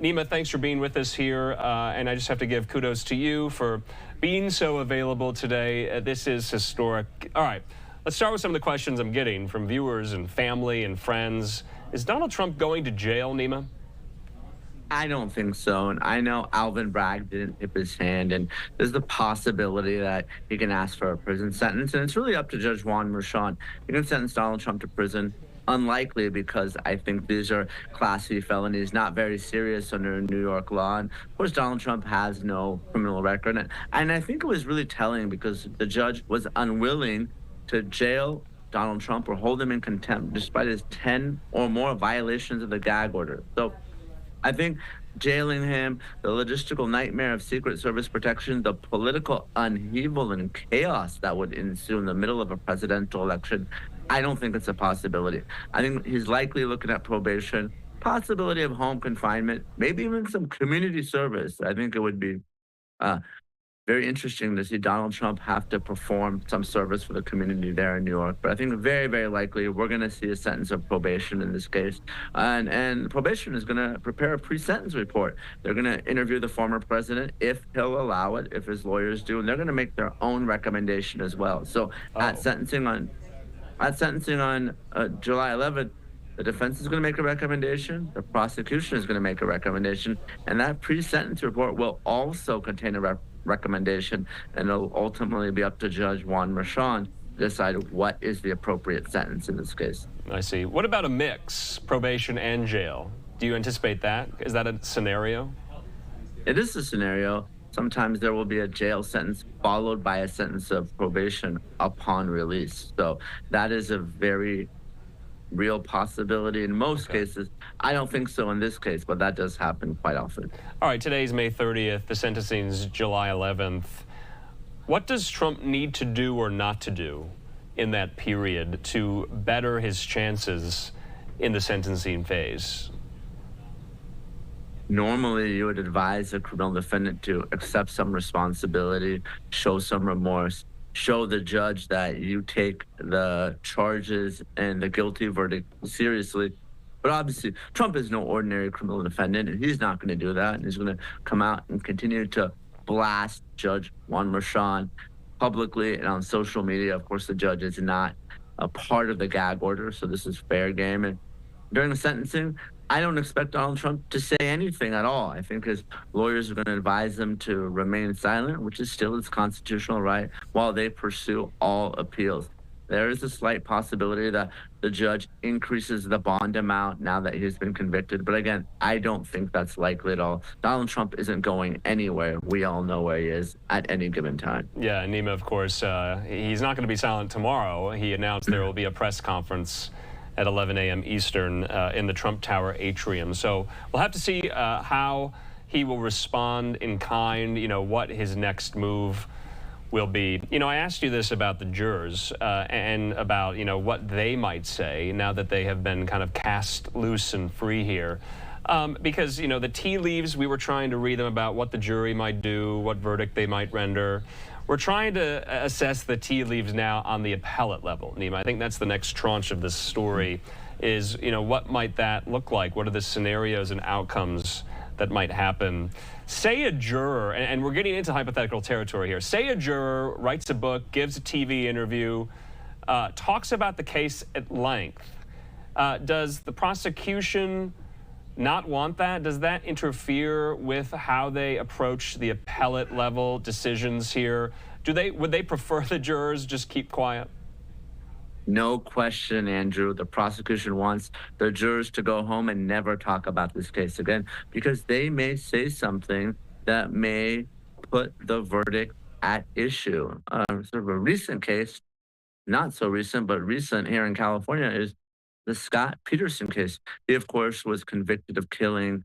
Neama, thanks for being with us here, and I just have to give kudos to you for being so available today. This is historic. All right, let's start with some of the questions I'm getting from viewers and family and friends. Is Donald Trump going to jail, Neama? I don't think so. And I know Alvin Bragg didn't tip his hand, and there's the possibility that he can ask for a prison sentence. And it's really up to Judge Juan Merchan. He can sentence Donald Trump to prison. Unlikely, because I think these are Class C felonies, not very serious under New York law. And of course, Donald Trump has no criminal record. And I think it was really telling because the judge was unwilling to jail Donald Trump or hold him in contempt despite his 10 or more violations of the gag order. So I think jailing him, the logistical nightmare of Secret Service protection, the political upheaval and chaos that would ensue in the middle of a presidential election, I don't think it's a possibility. I think he's likely looking at probation, possibility of home confinement, maybe even some community service. I think it would be very interesting to see Donald Trump have to perform some service for the community there in New York. But I think very, very likely we're going to see a sentence of probation in this case. And probation is going to prepare a pre-sentence report. They're going to interview the former president if he'll allow it, if his lawyers do, and they're going to make their own recommendation as well. So at sentencing on July 11th, the defense is going to make a recommendation. The prosecution is going to make a recommendation. And that pre-sentence report will also contain a recommendation, and it'll ultimately be up to Judge Juan Merchan to decide what is the appropriate sentence in this case. I see. What about a mix, probation and jail? Do you anticipate that? Is that a scenario? It is a scenario. Sometimes there will be a jail sentence followed by a sentence of probation upon release. So that is a very real possibility in most cases. I don't think so in this case, but that does happen quite often. All right, today's May 30th. The sentencing is July 11th. What does Trump need to do or not to do in that period to better his chances in the sentencing phase? Normally, you would advise a criminal defendant to accept some responsibility, show some remorse, show the judge that you take the charges and the guilty verdict seriously. But obviously, Trump is no ordinary criminal defendant, and he's not going to do that. And he's going to come out and continue to blast Judge Juan Merchan publicly and on social media. Of course, the judge is not a part of the gag order, so this is fair game. And during the sentencing, I don't expect Donald Trump to say anything at all. I think his lawyers are going to advise him to remain silent, which is still his constitutional right, while they pursue all appeals. There is a slight possibility that the judge increases the bond amount now that he's been convicted. But again, I don't think that's likely at all. Donald Trump isn't going anywhere. We all know where he is at any given time. Yeah, Neama, of course, he's not going to be silent tomorrow. He announced there will be a press conference at 11 a.m. Eastern in the Trump Tower atrium. So we'll have to see how he will respond in kind, what his next move will be. I asked you this about the jurors and about, what they might say now that they have been kind of cast loose and free here. Because, the tea leaves, we were trying to read them about what the jury might do, what verdict they might render. We're trying to assess the tea leaves now on the appellate level, Neama. I think that's the next tranche of this story is, what might that look like? What are the scenarios and outcomes that might happen? Say a juror, and we're getting into hypothetical territory here. Say a juror writes a book, gives a TV interview, talks about the case at length. Does the prosecution not want that? Does that interfere with how they approach the appellate level decisions here? Would they prefer the jurors just keep quiet? No question, Andrew. The prosecution wants the jurors to go home and never talk about this case again because they may say something that may put the verdict at issue. Sort of a recent case, not so recent, but recent here in California is the Scott Peterson case. He, of course, was convicted of killing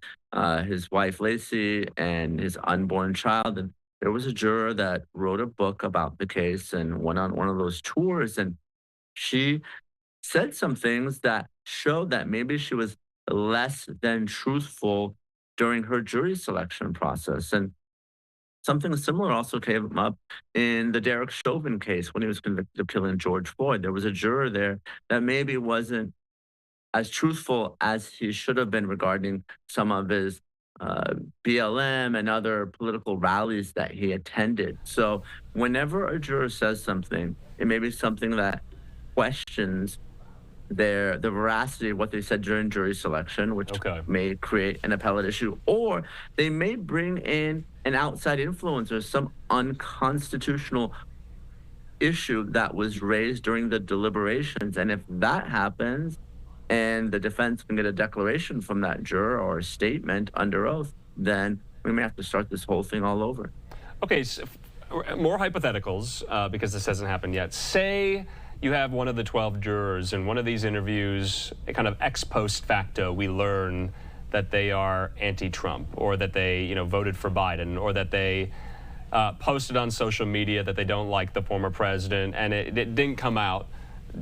his wife, Lacey, and his unborn child. And there was a juror that wrote a book about the case and went on one of those tours. And she said some things that showed that maybe she was less than truthful during her jury selection process. And something similar also came up in the Derek Chauvin case when he was convicted of killing George Floyd. There was a juror there that maybe wasn't as truthful as he should have been regarding some of his BLM and other political rallies that he attended. So whenever a juror says something, it may be something that questions the veracity of what they said during jury selection, which Okay. may create an appellate issue, or they may bring in an outside influencer, some unconstitutional issue that was raised during the deliberations. And if that happens, and the defense can get a declaration from that juror or a statement under oath, then we may have to start this whole thing all over. Okay, so more hypotheticals, because this hasn't happened yet. Say you have one of the 12 jurors in one of these interviews, a kind of ex post facto, we learn that they are anti-Trump, or that they, voted for Biden, or that they posted on social media that they don't like the former president, and it didn't come out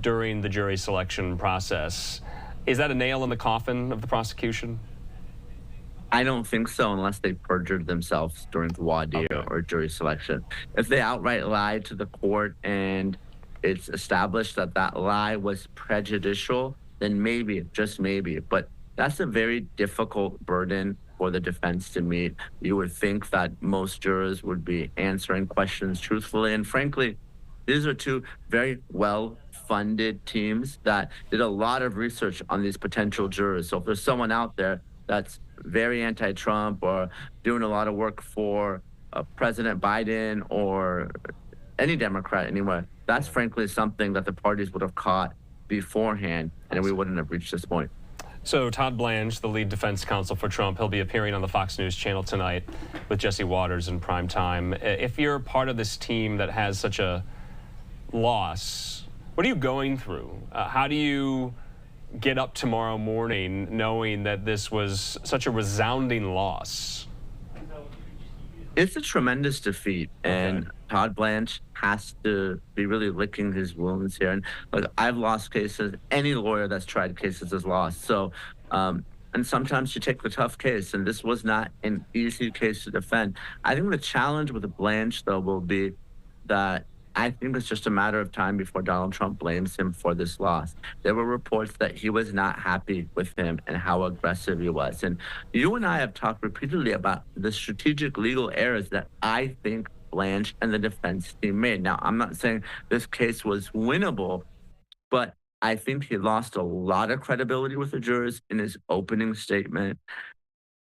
during the jury selection process. Is that a nail in the coffin of the prosecution? I don't think so, unless they perjured themselves during voir dire or jury selection. If they outright lied to the court and it's established that that lie was prejudicial, then maybe, just maybe. But that's a very difficult burden for the defense to meet. You would think that most jurors would be answering questions truthfully. And frankly, these are two very well-funded teams that did a lot of research on these potential jurors. So if there's someone out there that's very anti-Trump or doing a lot of work for President Biden or any Democrat anywhere, that's frankly something that the parties would have caught beforehand, and we wouldn't have reached this point. So Todd Blanche, the lead defense counsel for Trump, he'll be appearing on the Fox News channel tonight with Jesse Waters in prime time. If you're part of this team that has such a loss, what are you going through? How do you get up tomorrow morning knowing that this was such a resounding loss? It's a tremendous defeat, and Todd Blanche has to be really licking his wounds here. And look, I've lost cases. Any lawyer that's tried cases has lost. So, and sometimes you take the tough case, and this was not an easy case to defend. I think the challenge with Blanche, though, will be that I think it's just a matter of time before Donald Trump blames him for this loss. There were reports that he was not happy with him and how aggressive he was. And you and I have talked repeatedly about the strategic legal errors that I think Blanche and the defense team made. Now, I'm not saying this case was winnable, but I think he lost a lot of credibility with the jurors in his opening statement,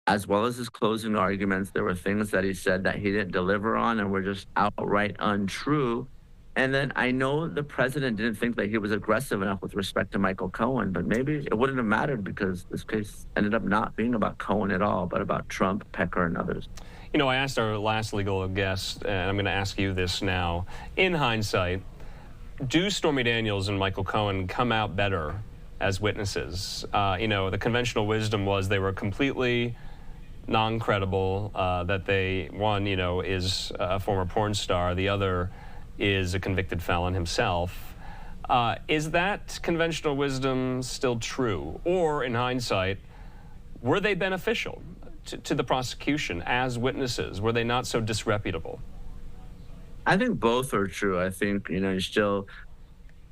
as well as his closing arguments. There were things that he said that he didn't deliver on and were just outright untrue. And then I know the president didn't think that he was aggressive enough with respect to Michael Cohen, but maybe it wouldn't have mattered because this case ended up not being about Cohen at all, but about Trump, Pecker, and others. I asked our last legal guest, and I'm going to ask you this now. In hindsight, do Stormy Daniels and Michael Cohen come out better as witnesses? The conventional wisdom was they were completely non-credible, that one is a former porn star, the other is a convicted felon himself. Is that conventional wisdom still true? Or, in hindsight, were they beneficial to the prosecution as witnesses? Were they not so disreputable? I think both are true. I think, you're still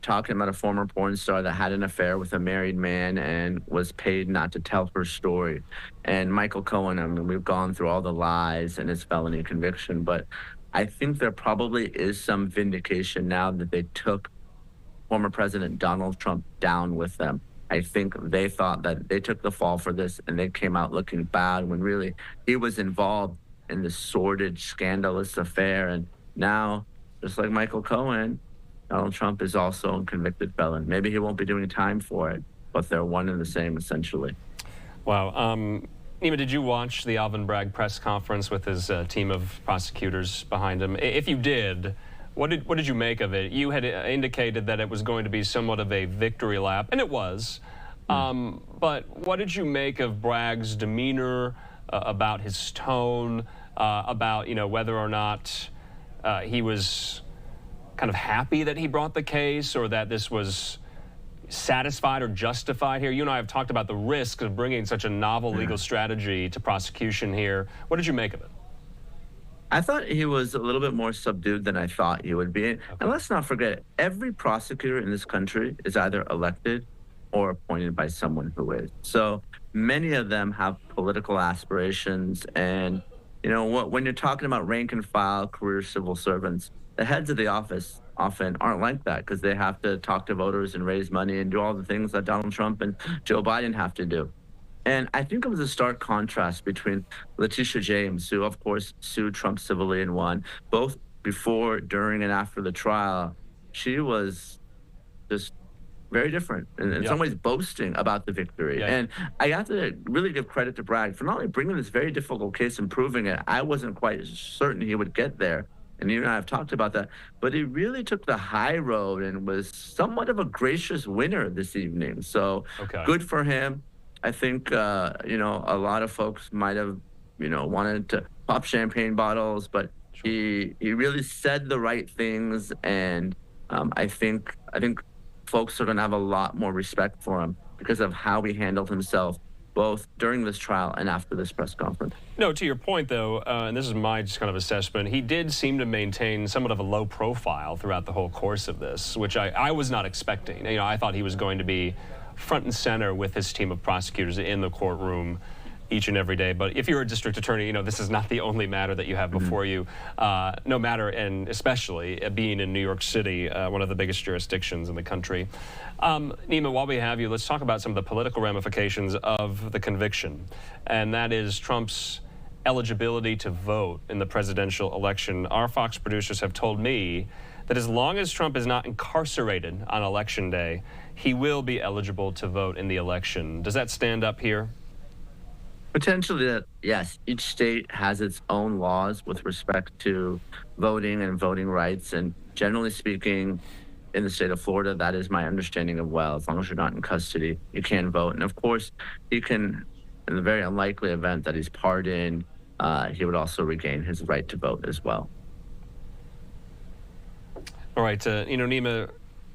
talking about a former porn star that had an affair with a married man and was paid not to tell her story. And Michael Cohen, I mean, we've gone through all the lies and his felony conviction, but I think there probably is some vindication now that they took former President Donald Trump down with them. I think they thought that they took the fall for this and they came out looking bad when really he was involved in this sordid, scandalous affair. And now, just like Michael Cohen, Donald Trump is also a convicted felon. Maybe he won't be doing time for it, but they're one and the same, essentially. Wow. Neama, did you watch the Alvin Bragg press conference with his team of prosecutors behind him? If you did, what did you make of it? You had indicated that it was going to be somewhat of a victory lap, and it was. But what did you make of Bragg's demeanor, about his tone, about whether or not he was kind of happy that he brought the case, or that this was satisfied or justified here? You and I have talked about the risk of bringing such a novel legal strategy to prosecution here. What did you make of it? I thought he was a little bit more subdued than I thought he would be. And let's not forget, every prosecutor in this country is either elected or appointed by someone who is. So many of them have political aspirations. And, when you're talking about rank and file career civil servants, the heads of the office often aren't like that because they have to talk to voters and raise money and do all the things that Donald Trump and Joe Biden have to do. And I think it was a stark contrast between Letitia James, who, of course, sued Trump civilly and won, both before, during, and after the trial. She was just very different, and in Yeah. some ways boasting about the victory. Yeah. And I have to really give credit to Bragg for not only bringing this very difficult case and proving it. I wasn't quite certain he would get there, and you and I have talked about that, but he really took the high road and was somewhat of a gracious winner this evening. So Okay. good for him. I think, a lot of folks might have, wanted to pop champagne bottles, but he really said the right things. And I think folks are going to have a lot more respect for him because of how he handled himself, both during this trial and after this press conference. No, to your point, though, and this is my just kind of assessment, he did seem to maintain somewhat of a low profile throughout the whole course of this, which I was not expecting. I thought he was going to be front and center with his team of prosecutors in the courtroom each and every day. But if you're a district attorney, this is not the only matter that you have before you, no matter, and especially being in New York City, one of the biggest jurisdictions in the country. Neama, while we have you, let's talk about some of the political ramifications of the conviction, and that is Trump's eligibility to vote in the presidential election. Our Fox producers have told me that as long as Trump is not incarcerated on Election Day, he will be eligible to vote in the election. Does that stand up here? Potentially, yes. Each state has its own laws with respect to voting and voting rights. And generally speaking, in the state of Florida, that is my understanding of, well, as long as you're not in custody, you can vote. And of course, he can, in the very unlikely event that he's pardoned, he would also regain his right to vote as well. All right, Neama,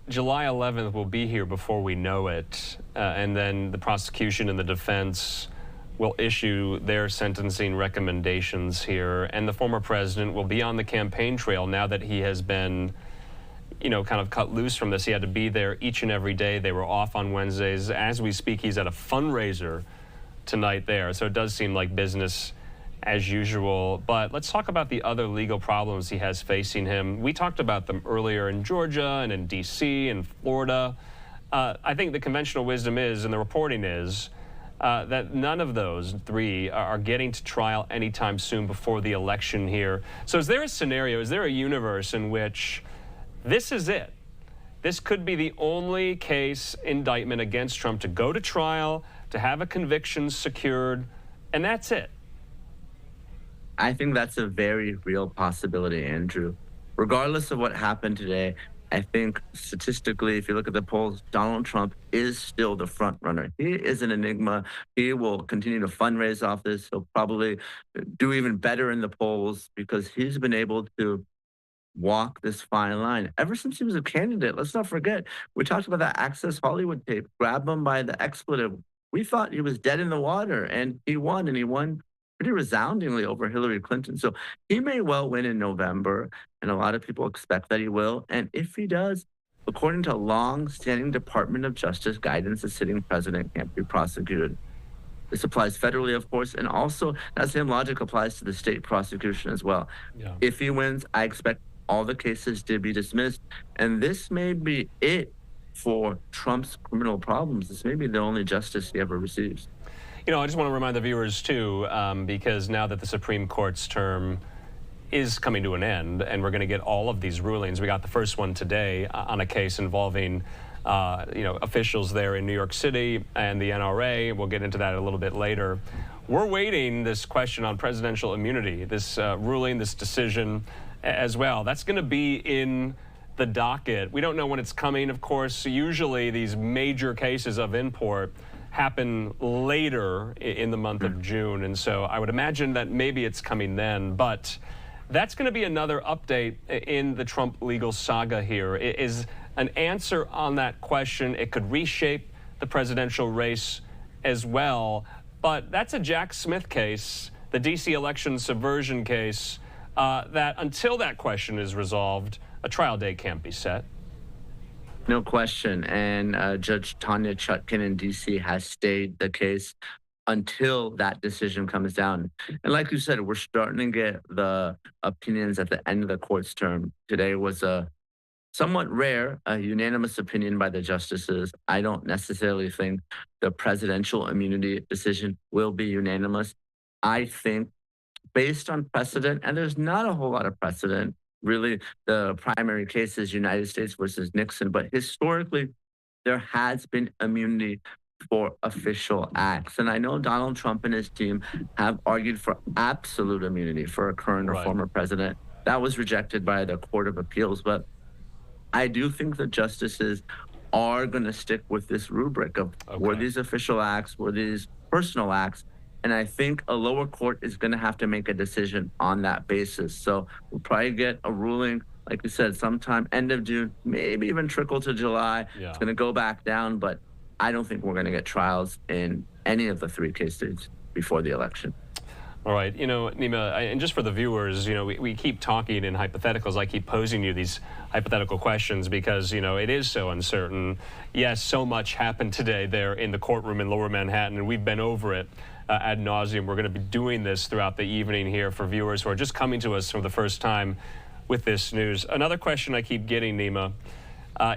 July 11th will be here before we know it, and then the prosecution and the defense will issue their sentencing recommendations here, and the former president will be on the campaign trail now that he has been, kind of cut loose from this. He had to be there each and every day. They were off on Wednesdays. As we speak, he's at a fundraiser tonight there, so it does seem like business as usual. But let's talk about the other legal problems he has facing him. We talked about them earlier in Georgia and in D.C. and Florida. I think the conventional wisdom is, and the reporting is, that none of those three are getting to trial anytime soon before the election here. So is there a scenario, is there a universe in which this is it? This could be the only case indictment against Trump to go to trial, to have a conviction secured, and that's it? I think that's a very real possibility, Andrew. Regardless of what happened today, I think statistically, if you look at the polls, Donald Trump is still the front runner. He is an enigma. He will continue to fundraise off this. He'll probably do even better in the polls because he's been able to walk this fine line ever since he was a candidate. Let's not forget, we talked about that Access Hollywood tape, grab him by the expletive. We thought he was dead in the water, and he won pretty resoundingly over Hillary Clinton. So he may well win in November, and a lot of people expect that he will. And if he does, according to long-standing Department of Justice guidance, the sitting president can't be prosecuted. This applies federally, of course, and also that same logic applies to the state prosecution as well. Yeah. If he wins, I expect all the cases to be dismissed, and this may be it for Trump's criminal problems. This may be the only justice he ever receives. I just want to remind the viewers, too, because now that the Supreme Court's term is coming to an end, and we're going to get all of these rulings. We got the first one today on a case involving, officials there in New York City and the NRA. We'll get into that a little bit later. We're waiting this question on presidential immunity, this ruling, this decision as well. That's going to be in the docket. We don't know when it's coming, of course. Usually these major cases of import happen later in the month of June, and so I would imagine that maybe it's coming then. But that's going to be another update in the Trump legal saga here. It is an answer on that question. It could reshape the presidential race as well. But that's a Jack Smith case, the D.C. election subversion case, that until that question is resolved, a trial date can't be set. No question. And Judge Tanya Chutkin in D.C. has stayed the case. until that decision comes down. And like you said, we're starting to get the opinions at the end of the court's term. Today was a somewhat rare, a unanimous opinion by the justices. I don't necessarily think the presidential immunity decision will be unanimous. I think based on precedent, and there's not a whole lot of precedent, really, the primary case is United States versus Nixon, but historically, there has been immunity for official acts. And I know Donald Trump and his team have argued for absolute immunity for a current or Right. former president. That was rejected by the Court of Appeals. But I do think the justices are going to stick with this rubric of were these official acts, were these personal acts? And I think a lower court is going to have to make a decision on that basis. So we'll probably get a ruling, like you said, sometime end of June, maybe even trickle to July. Yeah. It's going to go back down, but I don't think we're going to get trials in any of the 3 case states before the election. All right, you know, Neama, and just for the viewers, you know, we keep talking in hypotheticals. I keep posing you these hypothetical questions because, you know, it is so uncertain. Yes, so much happened today there in the courtroom in Lower Manhattan, and we've been over it ad nauseum. We're going to be doing this throughout the evening here for viewers who are just coming to us for the first time with this news. Another question I keep getting, Neama,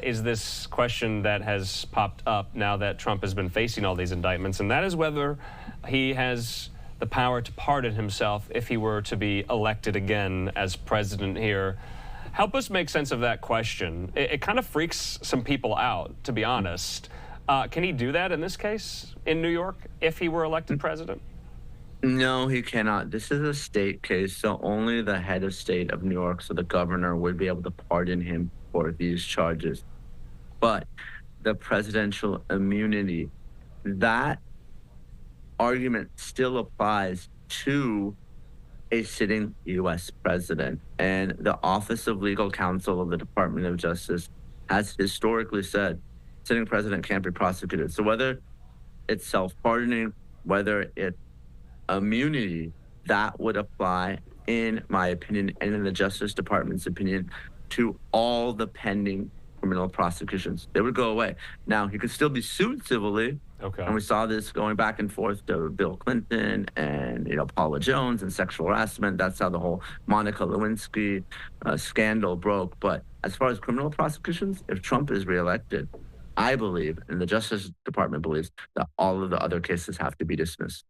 is this question that has popped up now that Trump has been facing all these indictments, and that is whether he has the power to pardon himself if he were to be elected again as president here. Help us make sense of that question. It kind of freaks some people out, to be honest. Can he do that in this case in New York if he were elected president? No, he cannot. This is a state case, so only the head of state of New York, so the governor, would be able to pardon him for these charges. But the presidential immunity, that argument still applies to a sitting U.S. president. And the Office of Legal Counsel of the Department of Justice has historically said sitting president can't be prosecuted. So whether it's self-pardoning, whether it's immunity, that would apply, in my opinion, and in the Justice Department's opinion, to all the pending criminal prosecutions. They would go away. Now, he could still be sued civilly. Okay. And we saw this going back and forth to Bill Clinton and, you know, Paula Jones and sexual harassment. That's how the whole Monica Lewinsky scandal broke. But as far as criminal prosecutions, if Trump is reelected, I believe, and the Justice Department believes, that all of the other cases have to be dismissed.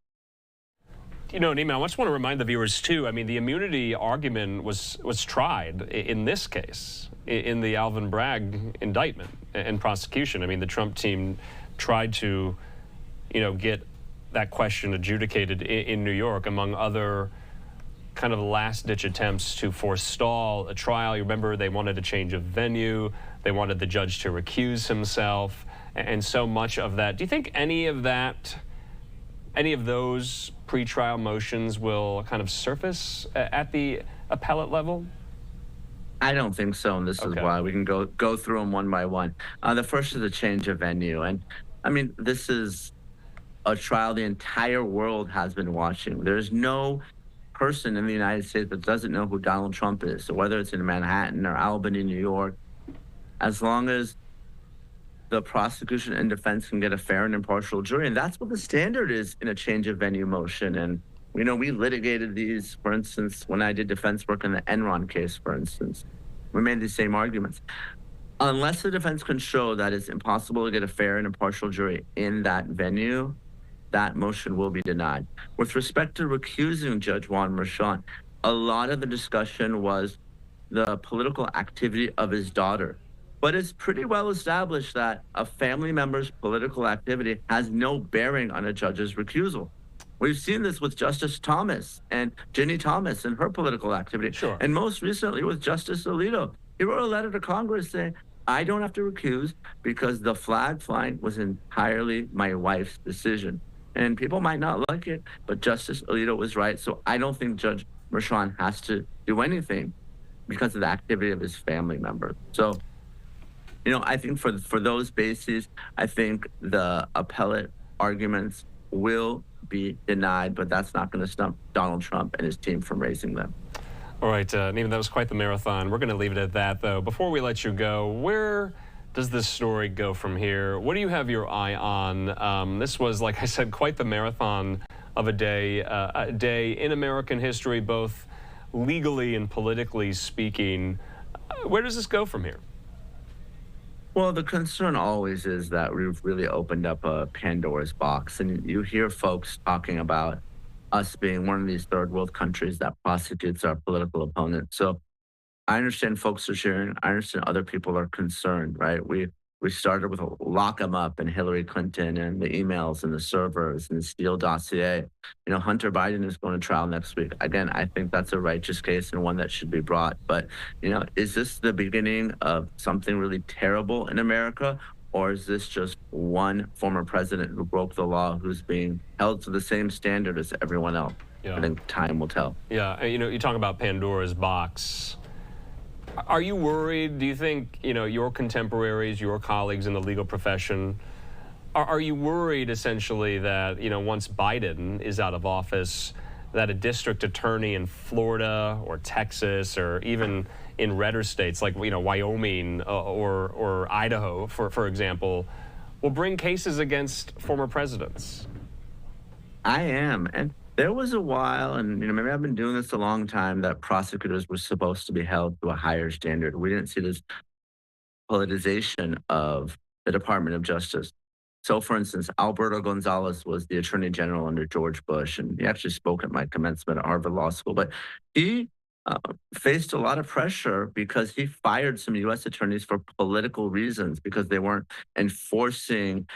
You know, Neama, I just want to remind the viewers, too, I mean, the immunity argument was tried in this case, in the Alvin Bragg indictment and prosecution. I mean, the Trump team tried to, you know, get that question adjudicated in New York, among other kind of last-ditch attempts to forestall a trial. You remember they wanted a change of venue. They wanted the judge to recuse himself, and so much of that. Do you think any of those pretrial motions will kind of surface at the appellate level? I don't think so, and this is why. We can go through them one by one. The first is the change of venue, and I mean, this is a trial the entire world has been watching. There's no person in the United States that doesn't know who Donald Trump is. So whether it's in Manhattan or Albany, New York, as long as the prosecution and defense can get a fair and impartial jury, and that's what the standard is in a change of venue motion. And you know, we litigated these, for instance, when I did defense work in the Enron case, for instance, we made these same arguments. Unless the defense can show that it's impossible to get a fair and impartial jury in that venue, that motion will be denied. With respect to recusing Judge Juan Merchan, a lot of the discussion was the political activity of his daughter. But it's pretty well established that a family member's political activity has no bearing on a judge's recusal. We've seen this with Justice Thomas and Ginny Thomas and her political activity. Sure. And most recently with Justice Alito. He wrote a letter to Congress saying, I don't have to recuse because the flag flying was entirely my wife's decision. And people might not like it, but Justice Alito was right. So I don't think Judge Merchan has to do anything because of the activity of his family member. So, you know, I think for those bases, I think the appellate arguments will be denied, but that's not going to stop Donald Trump and his team from raising them. All right, Neama, that was quite the marathon. We're going to leave it at that, though. Before we let you go, where does this story go from here? What do you have your eye on? This was, like I said, quite the marathon of a day in American history, both legally and politically speaking. Where does this go from here? Well, the concern always is that we've really opened up a Pandora's box, and you hear folks talking about us being one of these third world countries that prosecutes our political opponents. So I understand folks are sharing. I understand other people are concerned, right? We started with a lock 'em up and Hillary Clinton and the emails and the servers and the Steele dossier. You know, Hunter Biden is going to trial next week. Again, I think that's a righteous case and one that should be brought. But, you know, is this the beginning of something really terrible in America? Or is this just one former president who broke the law who's being held to the same standard as everyone else? Yeah. I think time will tell. Yeah, you know, you talk about Pandora's box. Are you worried? Do you think, you know, your contemporaries, your colleagues in the legal profession, are you worried essentially that, you know, once Biden is out of office, that a district attorney in Florida or Texas or even in redder states like, you know, Wyoming or Idaho, for example, will bring cases against former presidents? I am. And there was a while, and maybe I've been doing this a long time, that prosecutors were supposed to be held to a higher standard. We didn't see this politicization of the Department of Justice. So, for instance, Alberto Gonzalez was the Attorney General under George Bush, and he actually spoke at my commencement at Harvard Law School. But he faced a lot of pressure because he fired some U.S. attorneys for political reasons because they weren't enforcing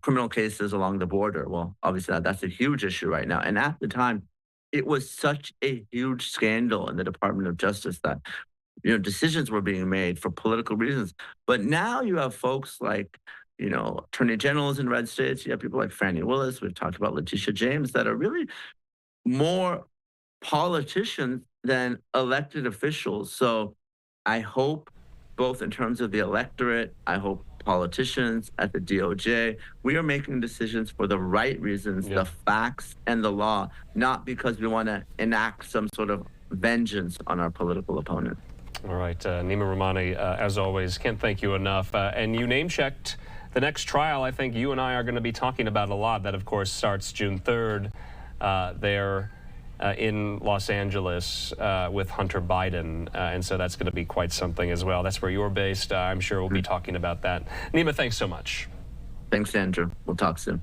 criminal cases along the border. Well, obviously, that's a huge issue right now. And at the time, it was such a huge scandal in the Department of Justice that decisions were being made for political reasons. But now you have folks like attorney generals in red states. You have people like Fannie Willis. We've talked about Letitia James that are really more politicians than elected officials. So I hope, both in terms of the electorate, I hope politicians at the DOJ, we are making decisions for the right reasons, the facts and the law, not because we want to enact some sort of vengeance on our political opponent. All right, Neama Rahmani, as always, can't thank you enough. And you name-checked the next trial I think you and I are going to be talking about a lot. That, of course, starts June 3rd there in Los Angeles with Hunter Biden. And so that's going to be quite something as well. That's where you're based. I'm sure we'll be talking about that. Neama, thanks so much. Thanks, Andrew. We'll talk soon.